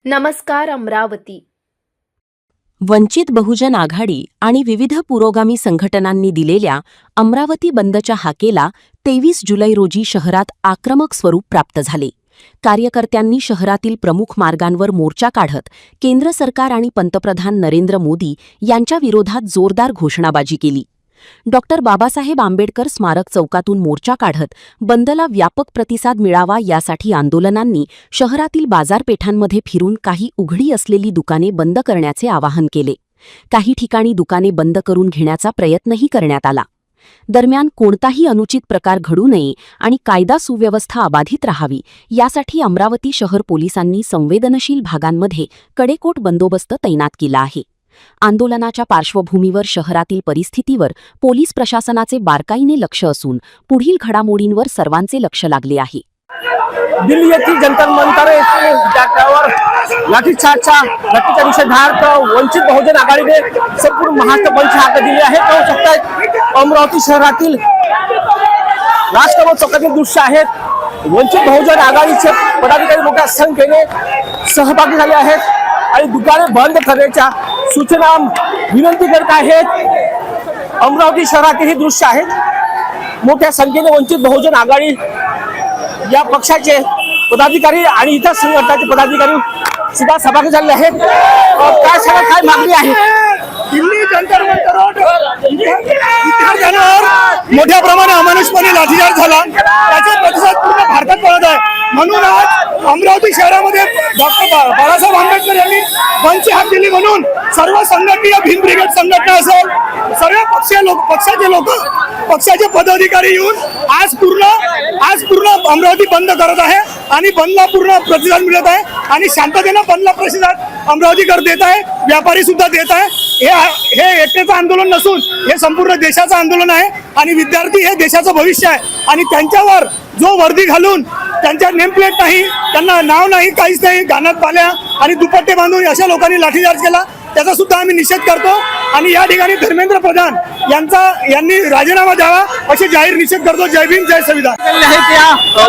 नमस्कार अमरावती। वंचित बहुजन आघाडी आणि विविध पुरोगामी संघटनांनी दिलेल्या अमरावती बंदच्या हाकेला 23 जुलै रोजी शहरात आक्रमक स्वरूप प्राप्त झाले। कार्यकर्त्यांनी शहरातील प्रमुख मार्गांवर मोर्चा काढत केंद्र सरकार आणि पंतप्रधान नरेंद्र मोदी यांच्या विरोधात जोरदार घोषणाबाजी केली। डॉक्टर बाबासाहेब आंबेडकर स्मारक चौकातून मोर्चा काढत बंदला व्यापक प्रतिसाद मिळावा यासाठी आंदोलनांनी शहरातील बाजारपेठांमध्ये फिरून काही उघडी असलेली दुकाने बंद करण्याचे आवाहन केले। काही ठिकाणी दुकाने बंद करून घेण्याचा प्रयत्नही करण्यात आला। दरम्यान कोणताही अनुचित प्रकार घडू नये आणि कायदा सुव्यवस्था अबाधित राहावी यासाठी अमरावती शहर पोलिसांनी संवेदनशील भागांमध्ये कडेकोट बंदोबस्त तैनात केला आहे। आंदोलनाच्या पार्श्वभूमीवर शहरातील परिस्थितीवर पोलीस प्रशासनाचे बारकाईने लक्ष असून पुढील घडामोडींवर सर्वांचे लक्ष लागले आहे। दिल्ली येथील जंतर मंतर येथे त्यावर लाठीचार्जच्या निषेधार्थ वंचित बहुजन आघाडीने संपूर्ण महाराष्ट्र बंदची हाक दिली आहे। पाहू शकता अमरावती शहरातील राष्ट्रभर चौकातील दृश्य आहेत। वंचित बहुजन आघाडीचे पदाधिकारी मोठ्या संख्येने सहभागी झाले आहेत आणि दुकाने बंद करण्याच्या सूचना विनंती करत आहेत। अमरावती शहरातील हे दृश्य आहेत। मोठ्या संख्येने वंचित बहुजन आघाडी या पक्षाचे पदाधिकारी आणि इतर संघटनाचे पदाधिकारी सुद्धा सहभागी झाले आहेत। काय मागणी आहे? दिल्ली जंतर मंतर मोठ्या प्रमाणात अमानुषपणे लाठीचार्ज झाला, त्याचा प्रतिसाद पूर्ण भारतात पडत आहे। म्हणून आज अमरावती शहरामध्ये डॉक्टर बाबासाहेब आंबेडकर यांनी बंदची हाक दिली। म्हणून सर्व संघटनीय भीम ब्रिगेड संघटना असेल, सर्व पक्षाचे लोक पक्षाचे पदाधिकारी येऊन आज पूर्ण अमरावती बंद करत आहे आणि बंदला पूर्ण प्रतिसाद मिळत आहे आणि शांततेने बंदला प्रतिसाद अमरावतीकर देत आहे, व्यापारी सुद्धा देत आहे। हे एकट्याचं आंदोलन नसून हे संपूर्ण देशाचं आंदोलन आहे आणि विद्यार्थी हे देशाचं भविष्य आहे आणि त्यांच्यावर जो वर्दी घालून त्यांच्या नेम प्लेट नाही, त्यांना नाव नाही, काहीच नाही, गाण्यात पाल्या आणि दुपट्टे बांधून अशा लोकांनी लाठीचार्ज केला, त्याचा सुद्धा आम्ही निषेध करतो आणि या ठिकाणी धर्मेंद्र प्रधान यांनी राजीनामा द्यावा असे जाहीर निषेध करतो। जय भीम जय संविधान।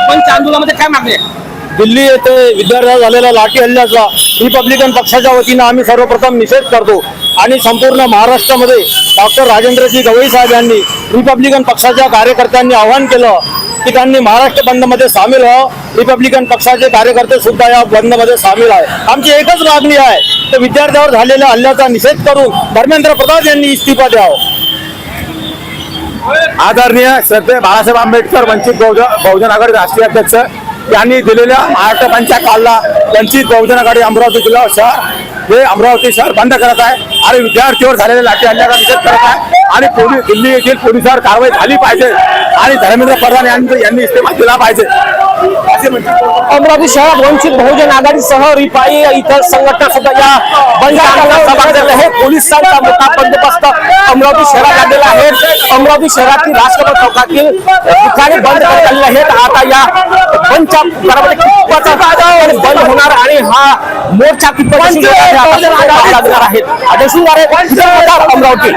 बंदच्या आंदोलनामध्ये काय मागणी आहे? दिल्ली येथे विद्यार्थ्यांवर झालेल्या लाठी हल्ल्याचा रिपब्लिकन पक्षाच्या वतीने आम्ही सर्वप्रथम निषेध करतो आणि संपूर्ण महाराष्ट्रामध्ये डॉक्टर राजेंद्रजी गवई साहेब यांनी रिपब्लिकन पक्षाच्या कार्यकर्त्यांनी आवाहन केलं की त्यांनी महाराष्ट्र बंदमध्ये सामील व्हावं। रिपब्लिकन पक्षाचे कार्यकर्ते सुद्धा या बंदमध्ये सामील आहे। आमची एकच मागणी आहे तर विद्यार्थ्यांवर झालेल्या हल्ल्याचा निषेध करून धर्मेंद्र प्रधान यांनी इस्तीफा द्यावा। आदरणीय श्रद्धेय बाळासाहेब आंबेडकर वंचित बहुजन आघाडी राष्ट्रीय अध्यक्ष यांनी दिलेल्या महाराष्ट्र बंदच्या कालला वंचित बहुजन आघाडी अमरावती जिल्हा शहर हे अमरावती शहर बंद करत आहे आणि विद्यार्थ्यांवर झालेल्या लाठी हल्ल्याचा निषेध करत आहे आणि दिल्ली येथील पोलिसांवर कारवाई झाली पाहिजे आणि धर्मेंद्र प्रधान यांनी इस्तीफा दिला पाहिजे असे म्हणतात। अमरावती शहरात वंचित बहुजन आघाडीसह रिपाई इतर संघटना सुद्धा या बंदला सहभागी झाल्या आहेत। पोलिसांचा मोठा बंदोबस्त अमरावती शहरात लागलेला आहे। अमरावती शहरातील राष्ट्रपती चौकातील दुकाने बंद करण्यात आलेली आहेत। आता या बंदच्या बंद होणार आणि हा मोर्चा कितपत लागणार आहे। अमरावती।